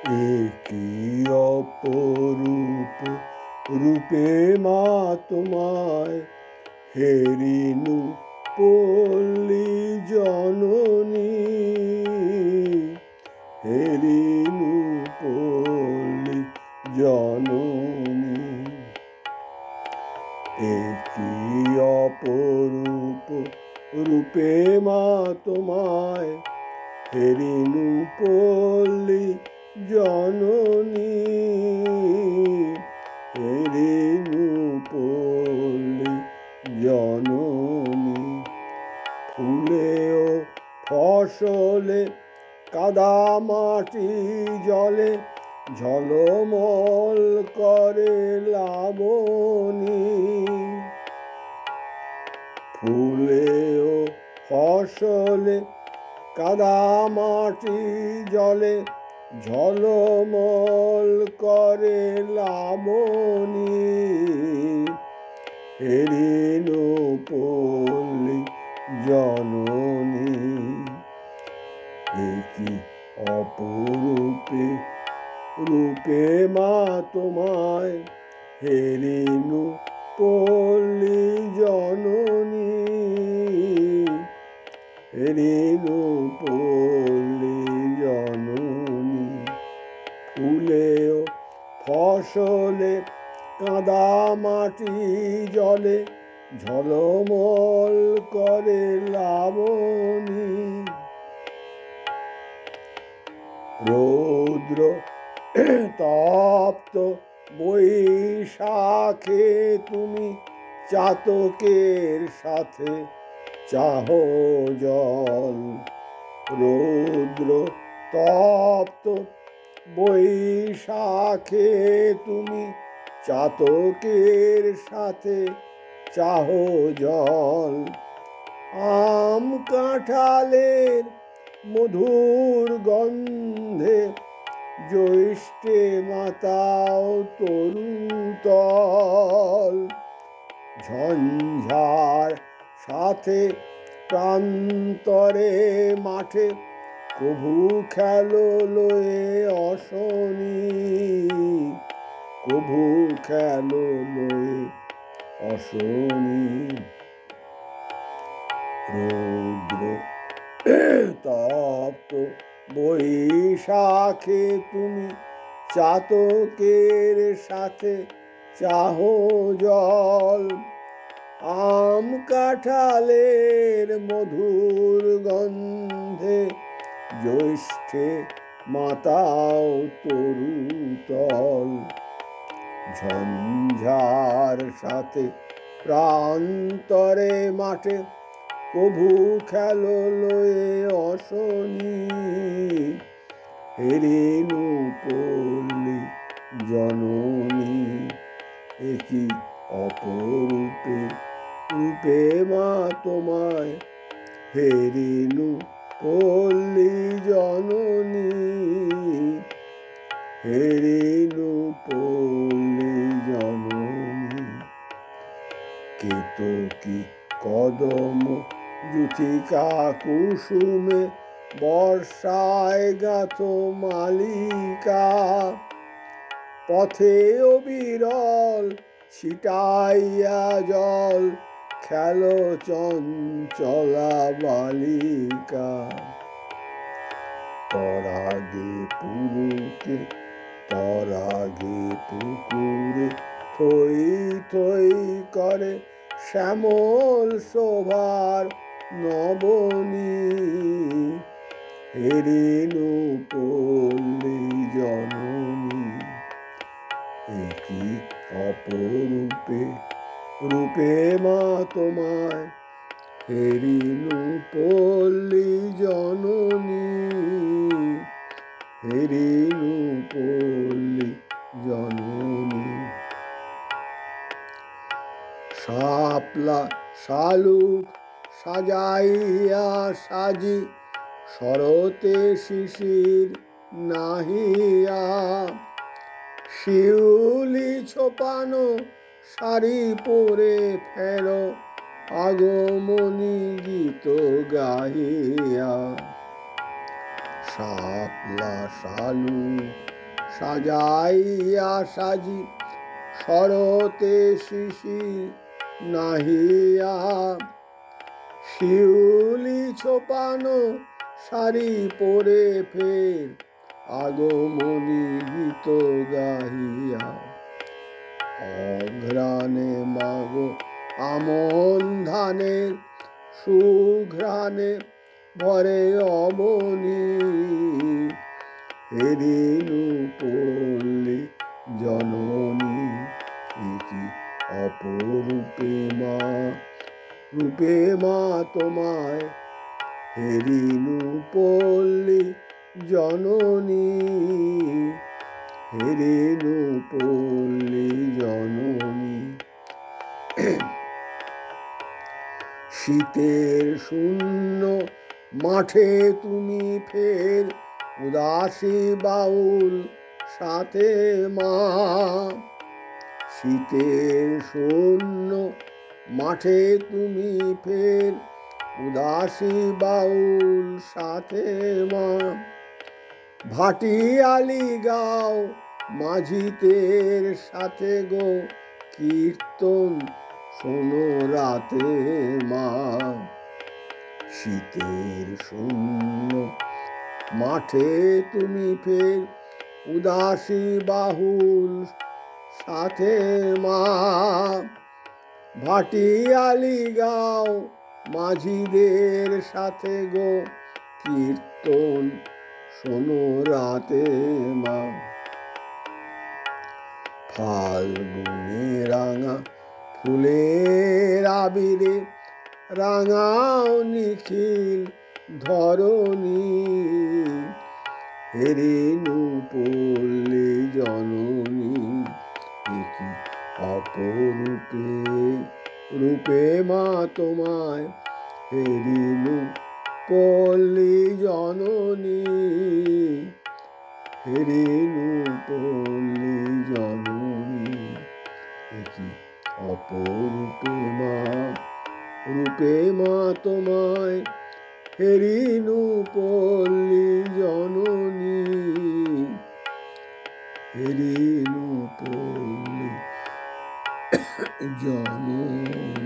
একই অপরূপ রূপে মা তোমায় হেরিনু পল্লী জননী, হেরিনু পল্লী জননী। একই অপরূপ রূপে মা তোমায় হেরিনু পল্লী জননী, হেরিনু পল্লী জননী। ফুলে ও ফসলে কাদামাটি জলে ঝলমল করে লাবণী, ফুলে ও ফসলে কাদামাটি জলে ঝলমল করে লাবণী, হেরিনু পল্লী জননী। একই অপরূপে রূপে মা তোমায় হেরিনু পল্লী জননী, হেরিনু পল্লী জননী। ফুলে ও ফসলে কাদামাটি জলে ঝলমল করে লাবণী, রৌদ্র তপ্ত বৈশাখে তুমি চাতকের সাথে চাহো জল, রৌদ্র তপ্ত বৈশাখে তুমি চাতকের সাথে চাহো জল। আম কাঁঠালের মধুর গন্ধে জ্যৈষ্ঠে মাতাও তরুতল, ঝঞ্ঝার সাথে প্রান্তরে মাঠে কভু খেলো লয়ে অশনি, কভু খেলো লয়ে অশনি। রৌদ্র তপ্ত বৈশাখে তুমি চাতকের সাথে চাহো জল, আম কাঁঠালের মধুর গন্ধে জ্যৈষ্ঠে মাতাও তরুতল, ঝঞ্ঝার সাথে প্রান্তরে মাঠে কভু খেলো লয়ে অশনি, হেরিনু পল্লী জননী। একই অপরূপে রূপে মা তোমায় হেরিনু পল্লী জননী, হেরিনু পল্লী জননী। কেতকী কদম যুথিকা কুসুমে বর্ষায় গাথো মালিকা, পথে অবিরল ছিটাইয়া জল খেলো চঞ্চলা বালিকা। তরাগে পুরুকে তরাগে পুকুরে থই থই করে শ্যামল শোভার নবনী, হেরিনু পল্লী জননী। একই অপরূপে রূপে মা তোমায় হেরিনু পল্লী জননী, হেরিনু পল্লী জননী। শাপলা শালুক সাজাইয়া সাজি শরতে শিশির নাহিয়া, শিউলি ছোপানো শাড়ি পরে ফেরো আগমনী গীত গাহিয়া, শাপলা শালুক সাজাইয়া সাজি, শরতে শিশির নাহিয়া, শিউলি ছোপানো শাড়ি পরে ফের আগমনী গীত গাহিয়া, অঘ্রাণে মাগো আমন ধানের সুঘ্রাণে ভরে অবনী, হেরিনু পল্লী জননী কি অপরূপে মা, রূপে মা তোমায় হেরিনু পল্লী জননী, হেরিনু পল্লী জননী। শীতের শূন্য মাঠে তুমি ফের উদাসী বাউল সাথে মা, শীতের শূন্য মাঠে তুমি ফের উদাসী বাউল সাথে মা, ভাটিয়ালি গাও মাঝিদের সাথে গো কীর্তন শোনো রাতে মা, শীতের শূন্য মাঠে তুমি ফের উদাসী বাহুল সাথে মা, ভাটিয়ালি গাও মাঝিদের সাথে গো কীর্তন শোনো রাতে মা, ফাল্গুনে রাঙা ফুলের আবিরে রাঙাও নিখিল ধরণী, হেরিনু পল্লী জননী কি অপরূপে, রূপে মা তোমায় হেরিনু পল্লী জননী, হেরিনু পল্লী জননী কি অপরূপে মা, রূপে মা তোমায় হেরিনু পল্লী জননী, হেরিনু পল্লী জননী।